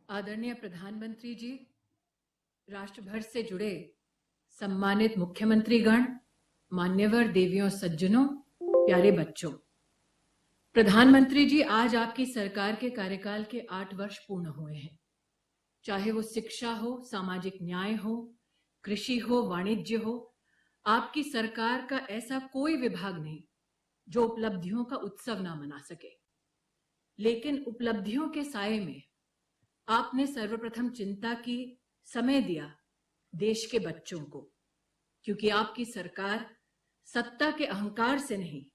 आदरणीय प्रधानमंत्री जी, राष्ट्र भर से जुड़े सम्मानित मुख्यमंत्रीगण, मान्यवर देवियों सज्जनों, प्यारे बच्चों। प्रधानमंत्री जी, आज आपकी सरकार के कार्यकाल के 8 वर्ष पूर्ण हुए हैं। चाहे वो शिक्षा हो, सामाजिक न्याय हो, कृषि हो, वाणिज्य हो, आपकी सरकार का ऐसा कोई विभाग नहीं जो उपलब्धियों का उत्सव ना मना सके। लेकिन उपलब्धियों के साये में आपने सर्वप्रथम चिंता की, समय दिया देश के बच्चों को, क्योंकि आपकी सरकार सत्ता के अहंकार से नहीं,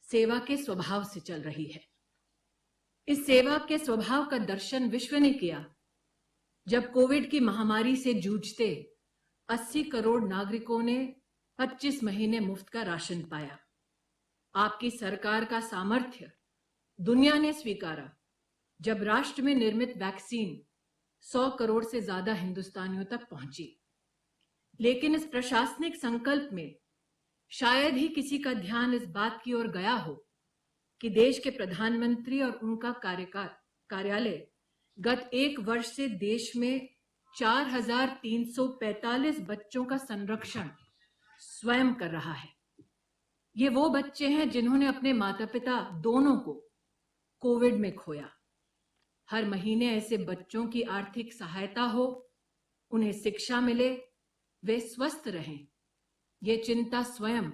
सेवा के स्वभाव से चल रही है। इस सेवा के स्वभाव का दर्शन विश्व ने किया जब कोविड की महामारी से जूझते 80 करोड़ नागरिकों ने 25 महीने मुफ्त का राशन पाया। आपकी सरकार का सामर्थ्य दुनिया ने स्वीकारा जब राष्ट्र में निर्मित वैक्सीन 100 करोड़ से ज्यादा हिंदुस्तानियों तक पहुंची। लेकिन इस प्रशासनिक संकल्प में शायद ही किसी का ध्यान इस बात की ओर गया हो कि देश के प्रधानमंत्री और उनका कार्यालय गत 1 वर्ष से देश में 4,345 बच्चों का संरक्षण स्वयं कर रहा है। ये वो बच्चे हैं जिन्होंने अपने माता पिता दोनों को कोविड में खोया। हर महीने ऐसे बच्चों की आर्थिक सहायता हो, उन्हें शिक्षा मिले, वे स्वस्थ रहें, ये चिंता स्वयं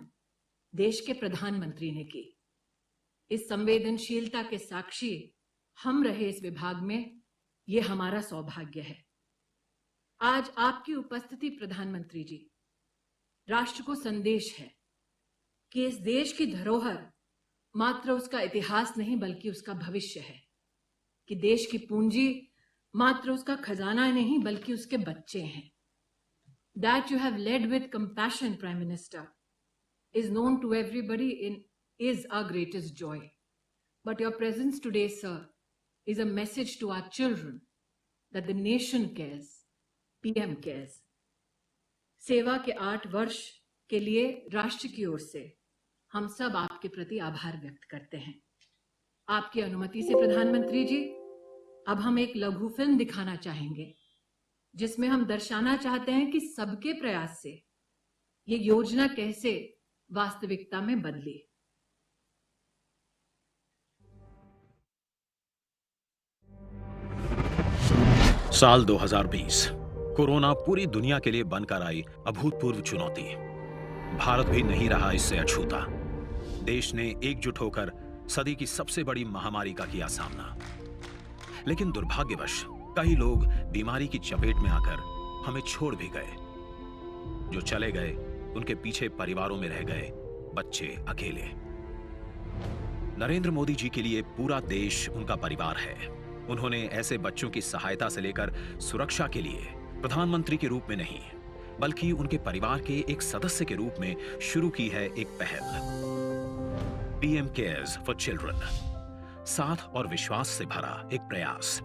देश के प्रधानमंत्री ने की। इस संवेदनशीलता के साक्षी हम रहे इस विभाग में, ये हमारा सौभाग्य है। आज आपकी उपस्थिति प्रधानमंत्री जी, राष्ट्र को संदेश है कि इस देश की धरोहर मात्र उसका इतिहास नहीं बल्कि उसका भविष्य है, कि देश की पूंजी मात्र उसका खजाना नहीं बल्कि उसके बच्चे हैं। That you have led with compassion, Prime Minister, is known to everybody and is our greatest joy. But your presence today, sir, is a message to our children that the nation cares, PM cares. सेवा के 8 वर्ष के लिए राष्ट्र की ओर से हम सब आपके प्रति आभार व्यक्त करते हैं। आपकी अनुमति से प्रधानमंत्री जी, अब हम एक लघु फिल्म दिखाना चाहेंगे जिसमें हम दर्शाना चाहते हैं कि सबके प्रयास से ये योजना कैसे वास्तविकता में बदली। साल 2020 कोरोना पूरी दुनिया के लिए बनकर आई अभूतपूर्व चुनौती। भारत भी नहीं रहा इससे अछूता। देश ने एकजुट होकर सदी की सबसे बड़ी महामारी का किया सामना। लेकिन दुर्भाग्यवश कई लोग बीमारी की चपेट में आकर हमें छोड़ भी गए। जो चले गए उनके पीछे परिवारों में रह गए बच्चे अकेले। नरेंद्र मोदी जी के लिए पूरा देश उनका परिवार है। उन्होंने ऐसे बच्चों की सहायता से लेकर सुरक्षा के लिए प्रधानमंत्री के रूप में नहीं बल्कि उनके परिवार के एक सदस्य के रूप में शुरू की है एक पहल, पीएम केयर्स फॉर चिल्ड्रन। साथ और विश्वास से भरा एक प्रयास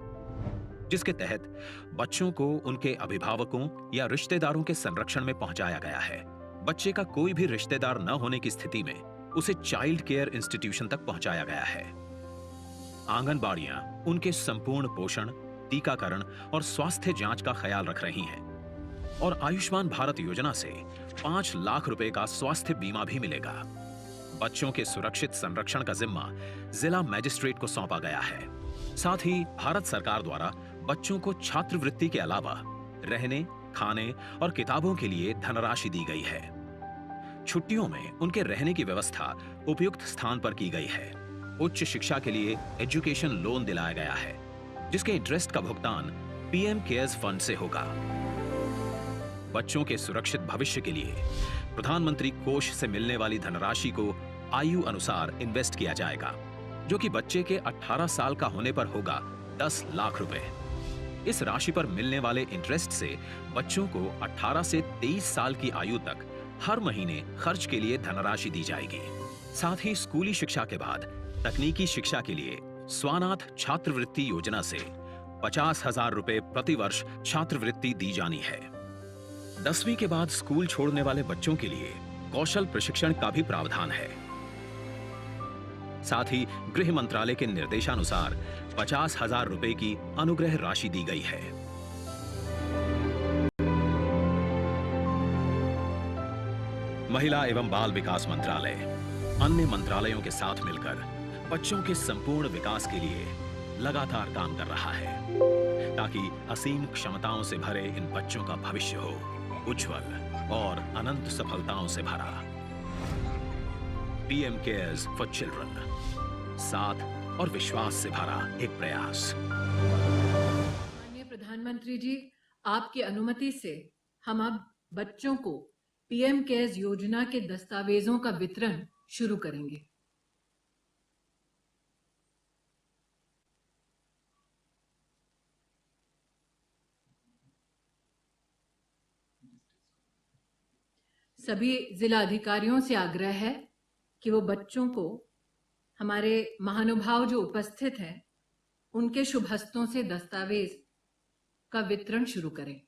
जिसके तहत बच्चों को उनके अभिभावकों या रिश्तेदारों के संरक्षण में पहुंचाया गया है। बच्चे का कोई भी रिश्तेदार न होने की स्थिति में उसे चाइल्ड केयर इंस्टीट्यूशन तक पहुंचाया गया है। आंगनबाड़ियां उनके संपूर्ण पोषण, टीकाकरण और स्वास्थ्य जांच का ख्याल रख रही हैं। और आयुष्मान भारत योजना से 5 लाख रुपए का स्वास्थ्य बीमा भी मिलेगा। बच्चों के सुरक्षित संरक्षण का जिम्मा जिला मजिस्ट्रेट को सौंपा गया है। साथ ही भारत सरकार द्वारा बच्चों को छात्रवृत्ति के अलावा रहने, खाने और किताबों के लिए धनराशि दी गई है। छुट्टियों में उनके रहने की व्यवस्था उपयुक्त स्थान पर की गई है। उच्च शिक्षा के लिए एजुकेशन लोन दिलाया गया है जिसके इंटरेस्ट का भुगतान पीएम केयर्स फंड से होगा। बच्चों के सुरक्षित भविष्य के लिए प्रधानमंत्री कोष से मिलने वाली धनराशि को आयु अनुसार इन्वेस्ट किया जाएगा, जो कि बच्चे के 18 साल का होने पर होगा 10 लाख रुपए। इस राशि पर मिलने वाले इंटरेस्ट से बच्चों को 18 से 23 साल की आयु तक हर महीने खर्च के लिए धनराशि दी जाएगी। साथ ही स्कूली शिक्षा के बाद तकनीकी शिक्षा के लिए स्वानाथ छात्रवृत्ति योजना से 50,000 रुपए प्रति वर्ष छात्रवृत्ति दी जानी है। 10वीं के बाद स्कूल छोड़ने वाले बच्चों के लिए कौशल प्रशिक्षण का भी प्रावधान है। साथ ही गृह मंत्रालय के निर्देशानुसार 50,000 रुपए की अनुग्रह राशि दी गई है। महिला एवं बाल विकास मंत्रालय अन्य मंत्रालयों के साथ मिलकर बच्चों के संपूर्ण विकास के लिए लगातार काम कर रहा है, ताकि असीम क्षमताओं से भरे इन बच्चों का भविष्य हो उज्जवल और अनंत सफलताओं से भरा। पीएम केयर्स फॉर चिल्ड्रन, साथ और विश्वास से भरा एक प्रयास। माननीय प्रधानमंत्री जी, आपकी अनुमति से हम अब बच्चों को पीएम केयर्स योजना के दस्तावेजों का वितरण शुरू करेंगे। सभी जिला अधिकारियों से आग्रह है कि वो बच्चों को, हमारे महानुभाव जो उपस्थित हैं, उनके शुभ हस्तों से दस्तावेज का वितरण शुरू करें।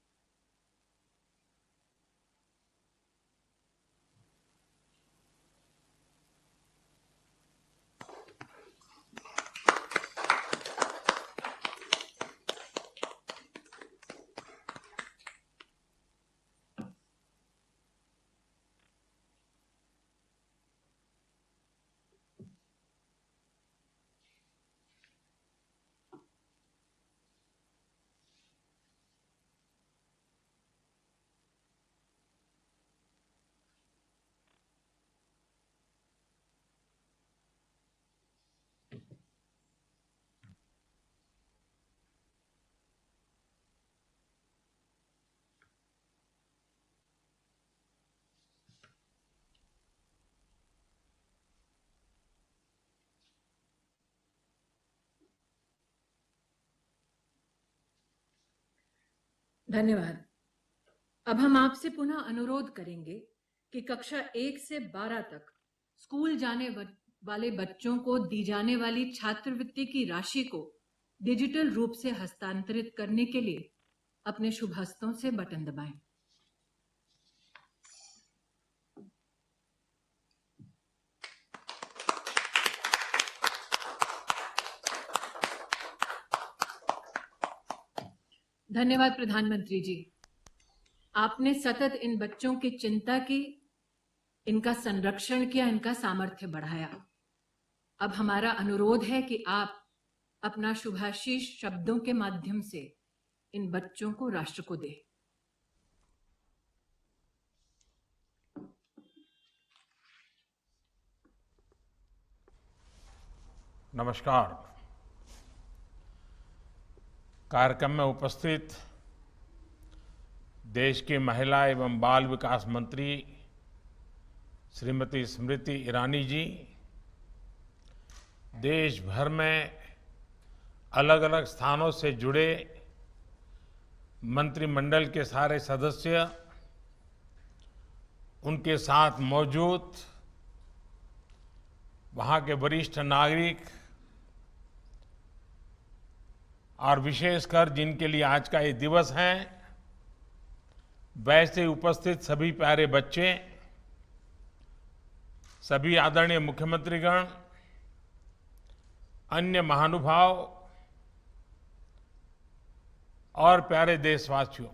धन्यवाद। अब हम आपसे पुनः अनुरोध करेंगे कि कक्षा 1 से 12 तक स्कूल जाने वाले बच्चों को दी जाने वाली छात्रवृत्ति की राशि को डिजिटल रूप से हस्तांतरित करने के लिए अपने शुभ हस्तों से बटन दबाएं। धन्यवाद प्रधानमंत्री जी, आपने सतत इन बच्चों की चिंता की, इनका संरक्षण किया, इनका सामर्थ्य बढ़ाया। अब हमारा अनुरोध है कि आप अपना शुभाशीष शब्दों के माध्यम से इन बच्चों को राष्ट्र को दें। नमस्कार। कार्यक्रम में उपस्थित देश की महिला एवं बाल विकास मंत्री श्रीमती स्मृति ईरानी जी, देश भर में अलग अलग स्थानों से जुड़े मंत्रिमंडल के सारे सदस्य, उनके साथ मौजूद वहाँ के वरिष्ठ नागरिक और विशेषकर जिनके लिए आज का ये दिवस है, वैसे उपस्थित सभी प्यारे बच्चे, सभी आदरणीय मुख्यमंत्रीगण, अन्य महानुभाव और प्यारे देशवासियों,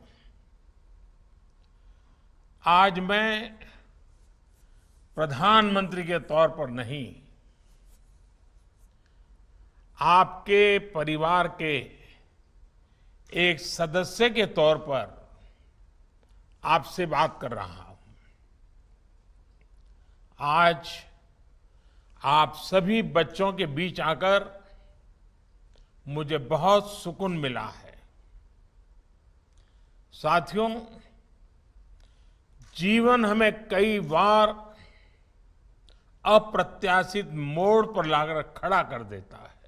आज मैं प्रधानमंत्री के तौर पर नहीं, आपके परिवार के एक सदस्य के तौर पर आपसे बात कर रहा हूं। आज आप सभी बच्चों के बीच आकर मुझे बहुत सुकून मिला है। साथियों, जीवन हमें कई बार अप्रत्याशित मोड़ पर लाकर खड़ा कर देता है।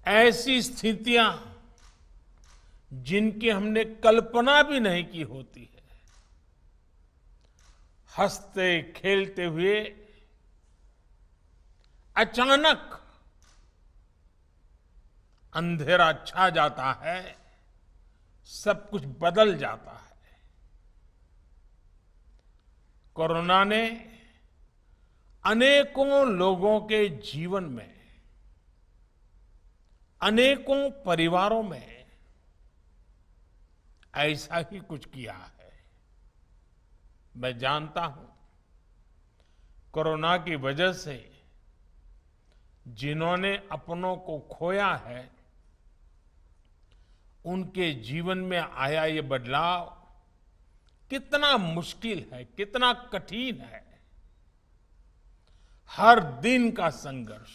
ऐसी स्थितियां जिनकी हमने कल्पना भी नहीं की होती है, हंसते खेलते हुए अचानक अंधेरा छा जाता है, सब कुछ बदल जाता है। कोरोना ने अनेकों लोगों के जीवन में, अनेकों परिवारों में ऐसा ही कुछ किया है। मैं जानता हूं, कोरोना की वजह से जिन्होंने अपनों को खोया है, उनके जीवन में आया ये बदलाव कितना मुश्किल है, कितना कठिन है। हर दिन का संघर्ष,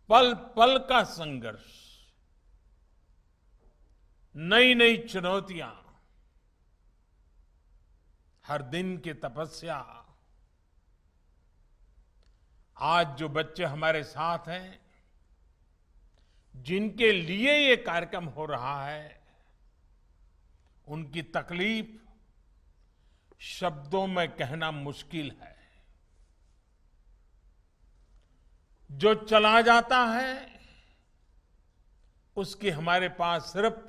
पल पल का संघर्ष, नई नई चुनौतियां, हर दिन की तपस्या। आज जो बच्चे हमारे साथ हैं, जिनके लिए ये कार्यक्रम हो रहा है, उनकी तकलीफ शब्दों में कहना मुश्किल है। जो चला जाता है, उसकी हमारे पास सिर्फ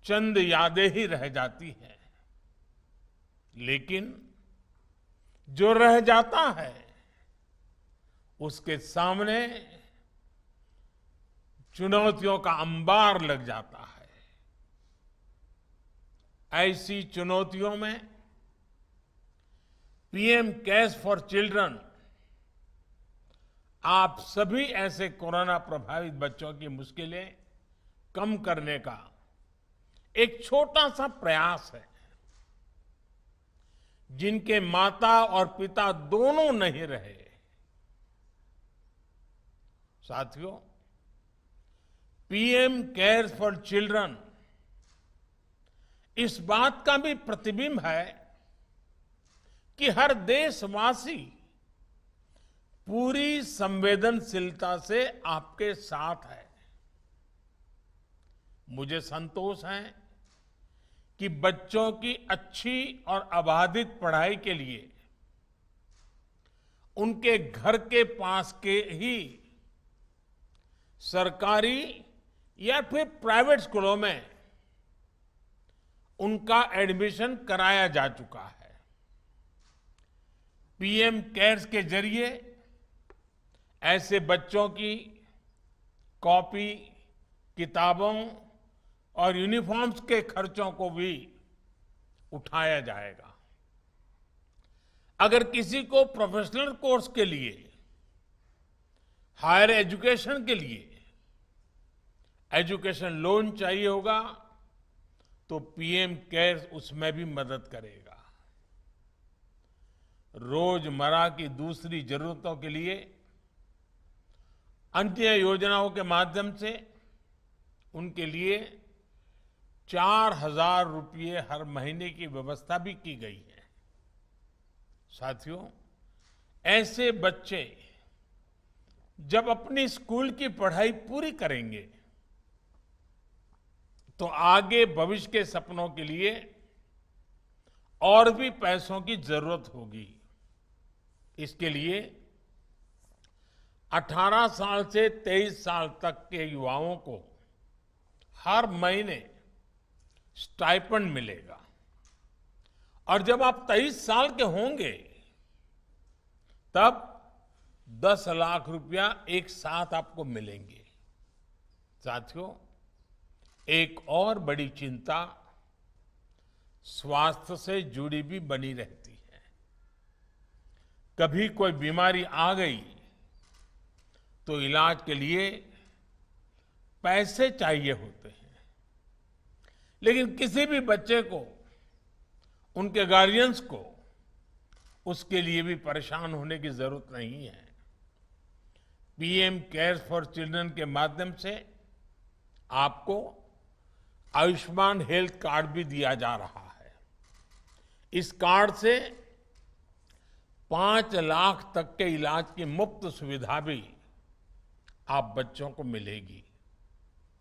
चंद यादें ही रह जाती हैं, लेकिन जो रह जाता है, उसके सामने चुनौतियों का अंबार लग जाता है। ऐसी चुनौतियों में पीएम केयर्स फॉर चिल्ड्रन आप सभी ऐसे कोरोना प्रभावित बच्चों की मुश्किलें कम करने का एक छोटा सा प्रयास है। जिनके माता और पिता दोनों नहीं रहे, साथियों, पीएम केयर्स फॉर चिल्ड्रन इस बात का भी प्रतिबिंब है कि हर देशवासी पूरी संवेदनशीलता से आपके साथ है। मुझे संतोष है कि बच्चों की अच्छी और अबाधित पढ़ाई के लिए उनके घर के पास के ही सरकारी या फिर प्राइवेट स्कूलों में उनका एडमिशन कराया जा चुका है। पीएम केयर्स के जरिए ऐसे बच्चों की कॉपी, किताबों और यूनिफॉर्म्स के खर्चों को भी उठाया जाएगा। अगर किसी को प्रोफेशनल कोर्स के लिए, हायर एजुकेशन के लिए एजुकेशन लोन चाहिए होगा, तो पीएम केयर्स उसमें भी मदद करेगा। रोजमर्रा की दूसरी जरूरतों के लिए अन्य योजनाओं के माध्यम से उनके लिए 4,000 रुपये हर महीने की व्यवस्था भी की गई है। साथियों, ऐसे बच्चे जब अपनी स्कूल की पढ़ाई पूरी करेंगे, तो आगे भविष्य के सपनों के लिए और भी पैसों की जरूरत होगी। इसके लिए 18 साल से 23 साल तक के युवाओं को हर महीने स्टाइपेंड मिलेगा, और जब आप 23 साल के होंगे, तब 10 लाख रुपया एक साथ आपको मिलेंगे। साथियों, एक और बड़ी चिंता स्वास्थ्य से जुड़ी भी बनी रहती है। कभी कोई बीमारी आ गई तो इलाज के लिए पैसे चाहिए होते हैं, लेकिन किसी भी बच्चे को, उनके गार्जियंस को उसके लिए भी परेशान होने की जरूरत नहीं है। पीएम केयर्स फॉर चिल्ड्रन के माध्यम से आपको आयुष्मान हेल्थ कार्ड भी दिया जा रहा है। इस कार्ड से 5 लाख तक के इलाज की मुफ्त सुविधा भी आप बच्चों को मिलेगी।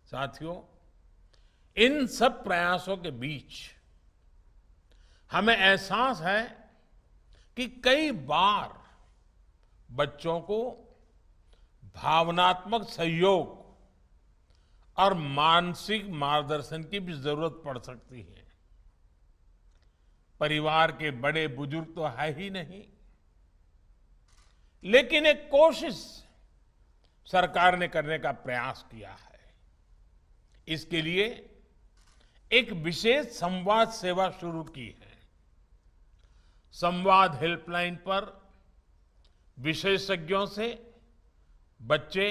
साथियों, इन सब प्रयासों के बीच हमें एहसास है कि कई बार बच्चों को भावनात्मक सहयोग और मानसिक मार्गदर्शन की भी जरूरत पड़ सकती है। परिवार के बड़े बुजुर्ग तो है ही नहीं, लेकिन एक कोशिश सरकार ने करने का प्रयास किया है। इसके लिए एक विशेष संवाद सेवा शुरू की है। संवाद हेल्पलाइन पर विशेषज्ञों से बच्चे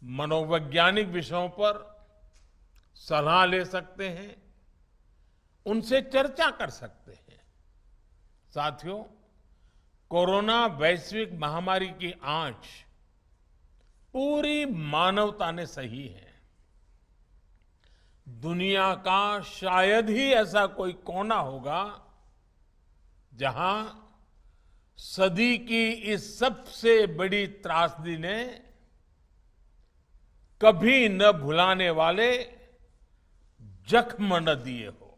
मनोवैज्ञानिक विषयों पर सलाह ले सकते हैं, उनसे चर्चा कर सकते हैं। साथियों, कोरोना वैश्विक महामारी की आंच पूरी मानवता ने सही है। दुनिया का शायद ही ऐसा कोई कोना होगा जहां सदी की इस सबसे बड़ी त्रासदी ने कभी न भुलाने वाले जख्म न दिए हो।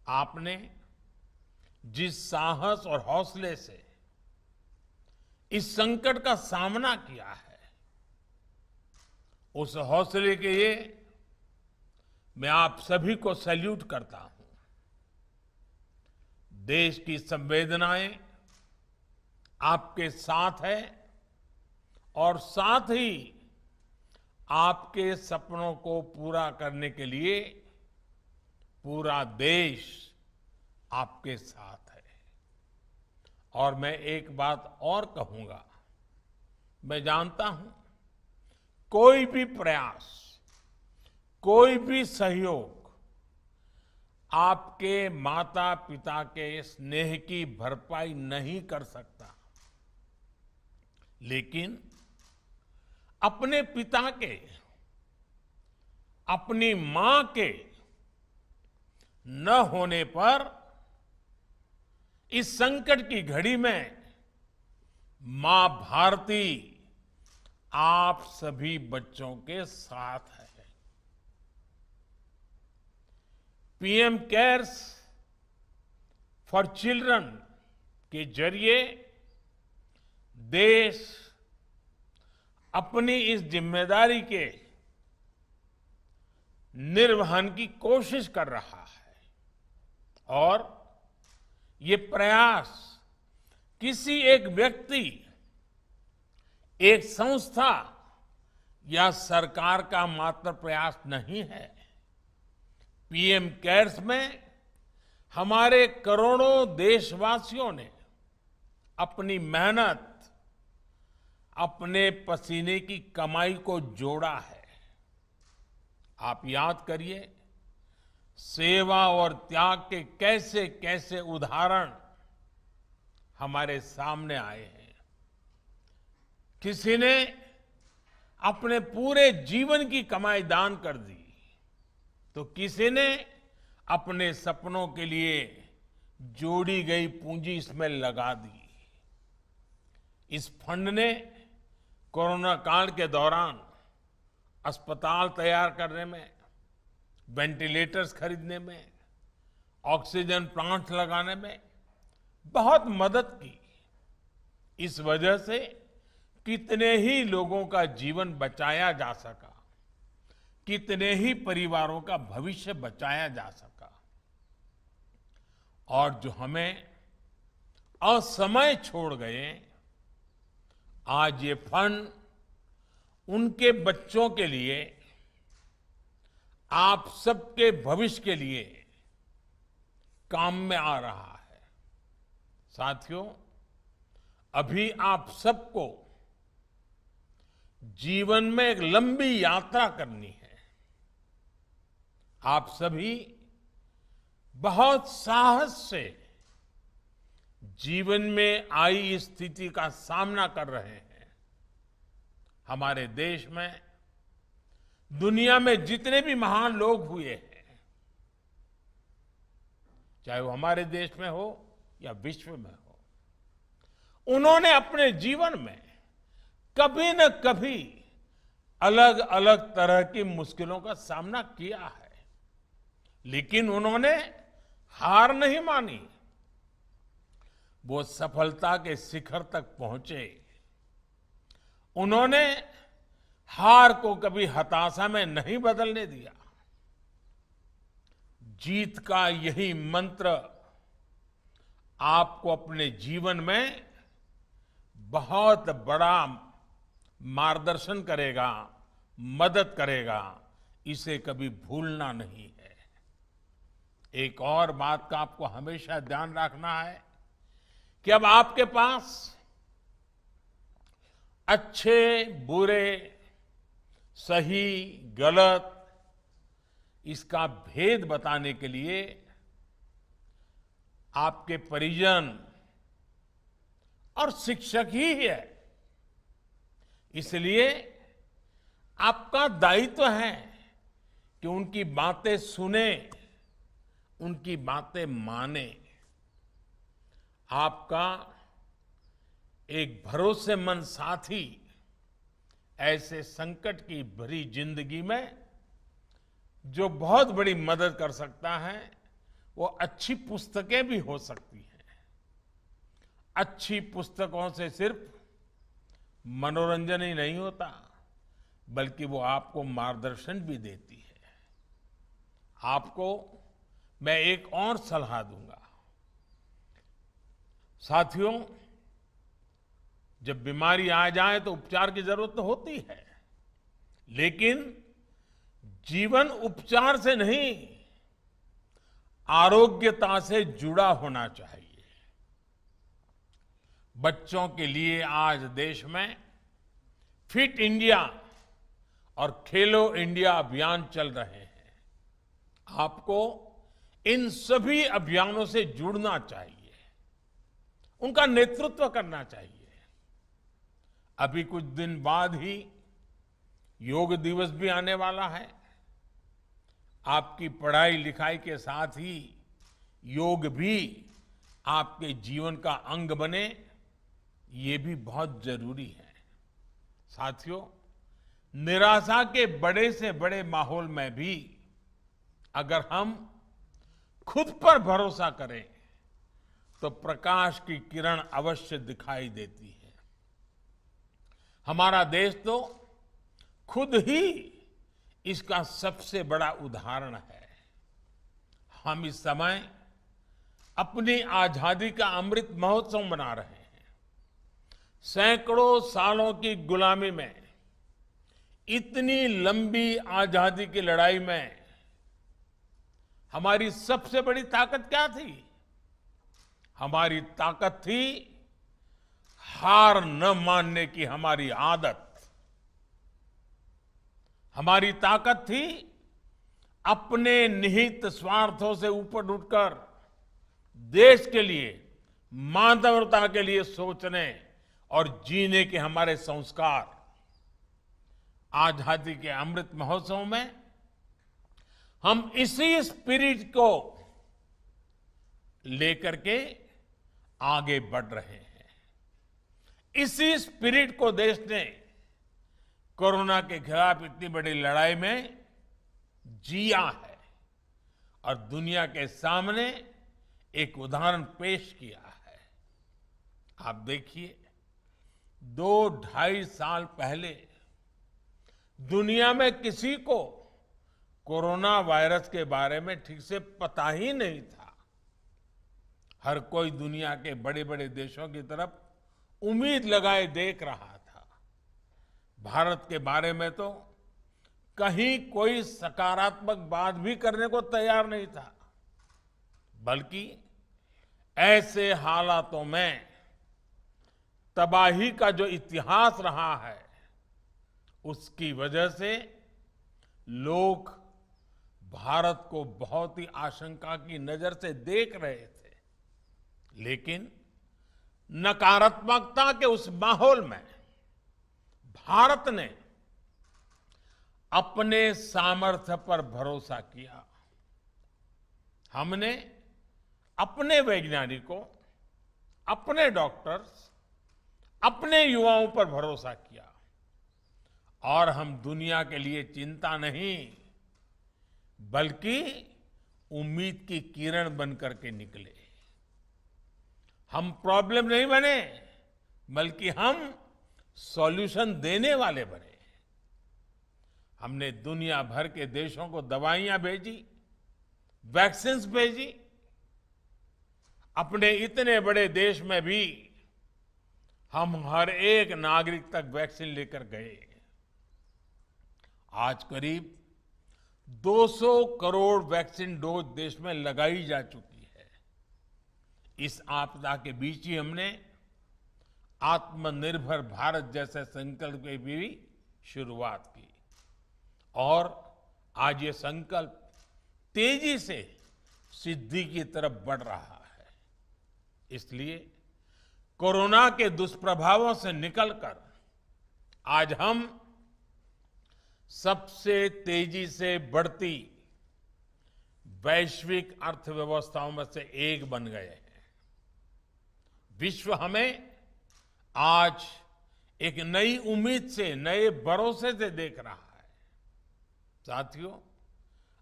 आपने जिस साहस और हौसले से इस संकट का सामना किया है, उस हौसले के लिए मैं आप सभी को सैल्यूट करता हूं। देश की संवेदनाएं आपके साथ है और साथ ही आपके सपनों को पूरा करने के लिए पूरा देश आपके साथ है। और मैं एक बात और कहूंगा, मैं जानता हूं कोई भी प्रयास, कोई भी सहयोग आपके माता पिता के स्नेह की भरपाई नहीं कर सकता, लेकिन अपने पिता के, अपनी मां के न होने पर इस संकट की घड़ी में मां भारती आप सभी बच्चों के साथ है। पीएम केयर्स फॉर चिल्ड्रन के जरिए देश अपनी इस जिम्मेदारी के निर्वहन की कोशिश कर रहा है और ये प्रयास किसी एक व्यक्ति, एक संस्था या सरकार का मात्र प्रयास नहीं है। पीएम केयर्स में हमारे करोड़ों देशवासियों ने अपनी मेहनत, अपने पसीने की कमाई को जोड़ा है। आप याद करिए, सेवा और त्याग के कैसे कैसे उदाहरण हमारे सामने आए हैं। किसी ने अपने पूरे जीवन की कमाई दान कर दी, तो किसी ने अपने सपनों के लिए जोड़ी गई पूंजी इसमें लगा दी। इस फंड ने कोरोना काल के दौरान अस्पताल तैयार करने में, वेंटिलेटर्स खरीदने में, ऑक्सीजन प्लांट्स लगाने में बहुत मदद की। इस वजह से कितने ही लोगों का जीवन बचाया जा सका, कितने ही परिवारों का भविष्य बचाया जा सका। और जो हमें असमय छोड़ गए, आज ये फंड उनके बच्चों के लिए, आप सबके भविष्य के लिए काम में आ रहा है। साथियों, अभी आप सबको जीवन में एक लंबी यात्रा करनी है। आप सभी बहुत साहस से जीवन में आई इस स्थिति का सामना कर रहे हैं। हमारे देश में, दुनिया में जितने भी महान लोग हुए हैं, चाहे वो हमारे देश में हो या विश्व में हो, उन्होंने अपने जीवन में कभी न कभी अलग अलग तरह की मुश्किलों का सामना किया है, लेकिन उन्होंने हार नहीं मानी। वो सफलता के शिखर तक पहुंचे। उन्होंने हार को कभी हताशा में नहीं बदलने दिया। जीत का यही मंत्र आपको अपने जीवन में बहुत बड़ा मार्गदर्शन करेगा, मदद करेगा। इसे कभी भूलना नहीं है। एक और बात का आपको हमेशा ध्यान रखना है कि अब आपके पास अच्छे बुरे, सही गलत इसका भेद बताने के लिए आपके परिजन और शिक्षक ही है। इसलिए आपका दायित्व है कि उनकी बातें सुने, उनकी बातें माने। आपका एक भरोसेमंद साथी ऐसे संकट की भरी जिंदगी में जो बहुत बड़ी मदद कर सकता है, वो अच्छी पुस्तकें भी हो सकती हैं। अच्छी पुस्तकों से सिर्फ मनोरंजन ही नहीं होता, बल्कि वो आपको मार्गदर्शन भी देती है। आपको मैं एक और सलाह दूंगा। साथियों, जब बीमारी आ जाए तो उपचार की जरूरत तो होती है, लेकिन जीवन उपचार से नहीं, आरोग्यता से जुड़ा होना चाहिए। बच्चों के लिए आज देश में फिट इंडिया और खेलो इंडिया अभियान चल रहे हैं। आपको इन सभी अभियानों से जुड़ना चाहिए, उनका नेतृत्व करना चाहिए। अभी कुछ दिन बाद ही योग दिवस भी आने वाला है। आपकी पढ़ाई लिखाई के साथ ही योग भी आपके जीवन का अंग बने, ये भी बहुत जरूरी है। साथियों, निराशा के बड़े से बड़े माहौल में भी अगर हम खुद पर भरोसा करें तो प्रकाश की किरण अवश्य दिखाई देती है। हमारा देश तो खुद ही इसका सबसे बड़ा उदाहरण है। हम इस समय अपनी आजादी का अमृत महोत्सव मना रहे हैं। सैकड़ों सालों की गुलामी में, इतनी लंबी आजादी की लड़ाई में हमारी सबसे बड़ी ताकत क्या थी? हमारी ताकत थी हार न मानने की हमारी आदत। हमारी ताकत थी अपने निहित स्वार्थों से ऊपर उठकर देश के लिए, मानवता के लिए सोचने और जीने के हमारे संस्कार। आजादी के अमृत महोत्सव में हम इसी स्पिरिट को लेकर के आगे बढ़ रहे हैं। इसी स्पिरिट को देश ने कोरोना के खिलाफ इतनी बड़ी लड़ाई में जिया है और दुनिया के सामने एक उदाहरण पेश किया है। आप देखिए, 2-2.5 साल पहले दुनिया में किसी को कोरोना वायरस के बारे में ठीक से पता ही नहीं था। हर कोई दुनिया के बड़े बड़े देशों की तरफ उम्मीद लगाए देख रहा था। भारत के बारे में तो कहीं कोई सकारात्मक बात भी करने को तैयार नहीं था, बल्कि ऐसे हालातों में तबाही का जो इतिहास रहा है, उसकी वजह से लोग भारत को बहुत ही आशंका की नजर से देख रहे थे। लेकिन नकारात्मकता के उस माहौल में भारत ने अपने सामर्थ्य पर भरोसा किया। हमने अपने वैज्ञानिकों, अपने डॉक्टर्स, अपने युवाओं पर भरोसा किया और हम दुनिया के लिए चिंता नहीं, बल्कि उम्मीद की किरण बनकर के निकले। हम प्रॉब्लम नहीं बने, बल्कि हम सॉल्यूशन देने वाले बने। हमने दुनिया भर के देशों को दवाइयां भेजी, वैक्सीन भेजी। अपने इतने बड़े देश में भी हम हर एक नागरिक तक वैक्सीन लेकर गए। आज करीब 200 करोड़ वैक्सीन डोज देश में लगाई जा चुकी है। इस आपदा के बीच ही हमने आत्मनिर्भर भारत जैसे संकल्प की भी शुरुआत की और आज ये संकल्प तेजी से सिद्धि की तरफ बढ़ रहा है। इसलिए कोरोना के दुष्प्रभावों से निकलकर आज हम सबसे तेजी से बढ़ती वैश्विक अर्थव्यवस्थाओं में से एक बन गए हैं। विश्व हमें आज एक नई उम्मीद से, नए भरोसे से देख रहा है। साथियों,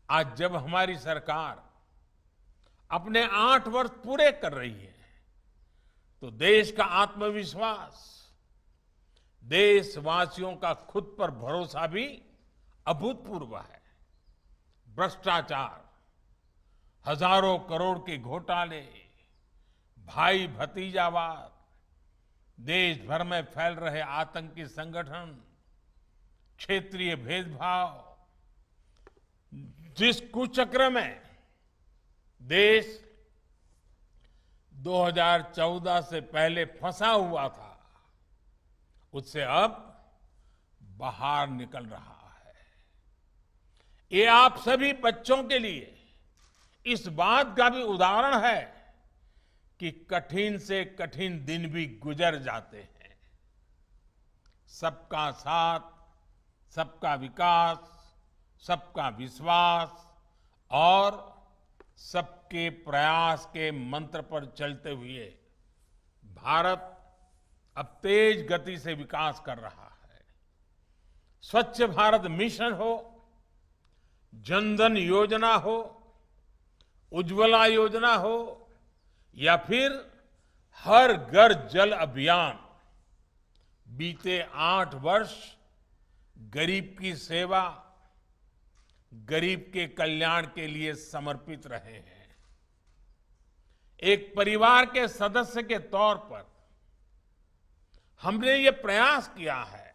आज जब हमारी सरकार अपने 8 वर्ष पूरे कर रही है तो देश का आत्मविश्वास, देशवासियों का खुद पर भरोसा भी अभूतपूर्व है। भ्रष्टाचार, हजारों करोड़ के घोटाले, भाई भतीजावाद, देश भर में फैल रहे आतंकी संगठन, क्षेत्रीय भेदभाव, जिस कुचक्र में देश 2014 से पहले फंसा हुआ था, उससे अब बाहर निकल रहा है। ये आप सभी बच्चों के लिए इस बात का भी उदाहरण है कि कठिन से कठिन दिन भी गुजर जाते हैं। सबका साथ, सबका विकास, सबका विश्वास और सबके प्रयास के मंत्र पर चलते हुए भारत अब तेज गति से विकास कर रहा है। स्वच्छ भारत मिशन हो, जनधन योजना हो, उज्ज्वला योजना हो या फिर हर घर जल अभियान, बीते 8 वर्ष गरीब की सेवा, गरीब के कल्याण के लिए समर्पित रहे हैं। एक परिवार के सदस्य के तौर पर हमने ये प्रयास किया है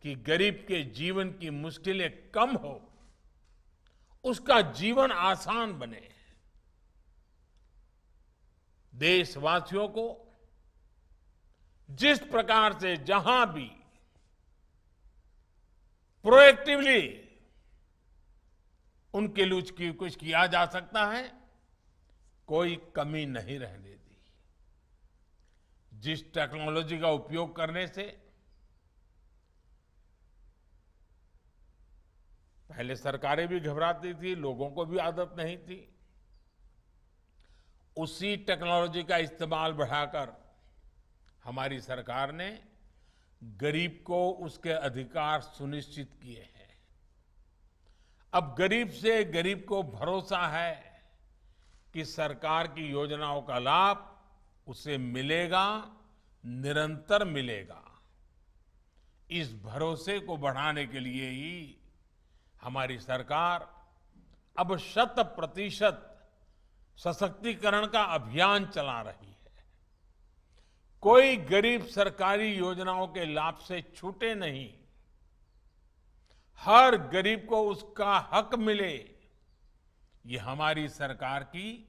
कि गरीब के जीवन की मुश्किलें कम हो, उसका जीवन आसान बने। देशवासियों को जिस प्रकार से जहां भी प्रोएक्टिवली उनके लिए कुछ किया जा सकता है, कोई कमी नहीं रहने दी। जिस टेक्नोलॉजी का उपयोग करने से पहले सरकारें भी घबराती थी, लोगों को भी आदत नहीं थी, उसी टेक्नोलॉजी का इस्तेमाल बढ़ाकर हमारी सरकार ने गरीब को उसके अधिकार सुनिश्चित किए हैं। अब गरीब से गरीब को भरोसा है कि सरकार की योजनाओं का लाभ उसे मिलेगा, निरंतर मिलेगा। इस भरोसे को बढ़ाने के लिए ही हमारी सरकार अब 100% सशक्तिकरण का अभियान चला रही है। कोई गरीब सरकारी योजनाओं के लाभ से छूटे नहीं। हर गरीब को उसका हक मिले, ये हमारी सरकार की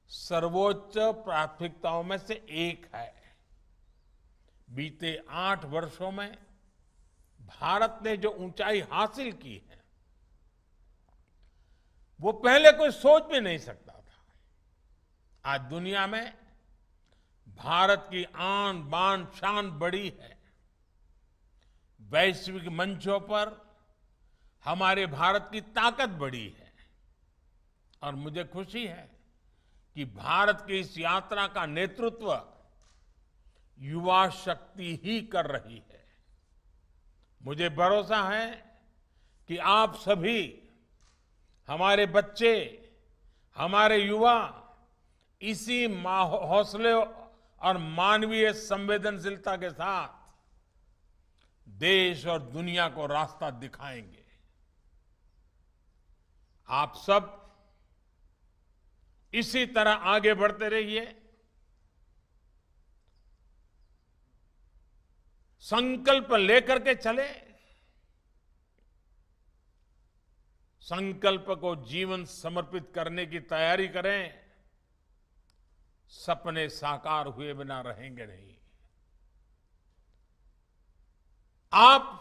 सर्वोच्च प्राथमिकताओं में से एक है। बीते 8 वर्षों में भारत ने जो ऊंचाई हासिल की है, वो पहले कोई सोच भी नहीं सकता था। आज दुनिया में भारत की आन बान शान बढ़ी है। वैश्विक मंचों पर हमारे भारत की ताकत बढ़ी है और मुझे खुशी है कि भारत की इस यात्रा का नेतृत्व युवा शक्ति ही कर रही है। मुझे भरोसा है कि आप सभी, हमारे बच्चे, हमारे युवा इसी हौसले और मानवीय संवेदनशीलता के साथ देश और दुनिया को रास्ता दिखाएंगे। आप सब इसी तरह आगे बढ़ते रहिए। संकल्प लेकर के चले, संकल्प को जीवन समर्पित करने की तैयारी करें। सपने साकार हुए बिना रहेंगे नहीं। आप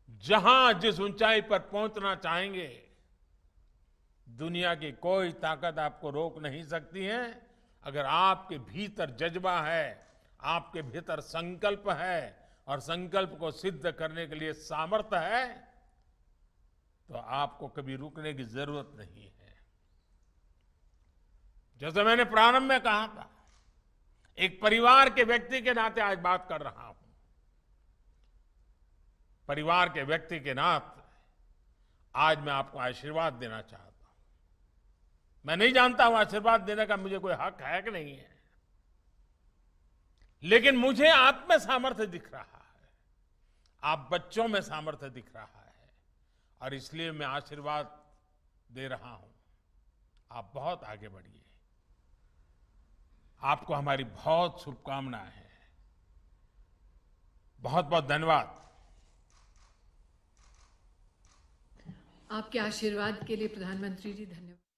जहां जिस ऊंचाई पर पहुंचना चाहेंगे, दुनिया की कोई ताकत आपको रोक नहीं सकती है। अगर आपके भीतर जज्बा है, आपके भीतर संकल्प है और संकल्प को सिद्ध करने के लिए सामर्थ्य है, तो आपको कभी रुकने की जरूरत नहीं है। जैसे मैंने प्रारंभ में कहा था, एक परिवार के व्यक्ति के नाते आज बात कर रहा हूं। परिवार के व्यक्ति के नाते आज मैं आपको आशीर्वाद देना चाहता हूं। मैं नहीं जानता हूं आशीर्वाद देने का मुझे कोई हक है कि नहीं है, लेकिन मुझे आप में सामर्थ्य दिख रहा है, आप बच्चों में सामर्थ्य दिख रहा है, और इसलिए मैं आशीर्वाद दे रहा हूं। आप बहुत आगे बढ़िए। आपको हमारी बहुत शुभकामनाएं हैं। बहुत बहुत धन्यवाद। आपके आशीर्वाद के लिए प्रधानमंत्री जी धन्यवाद।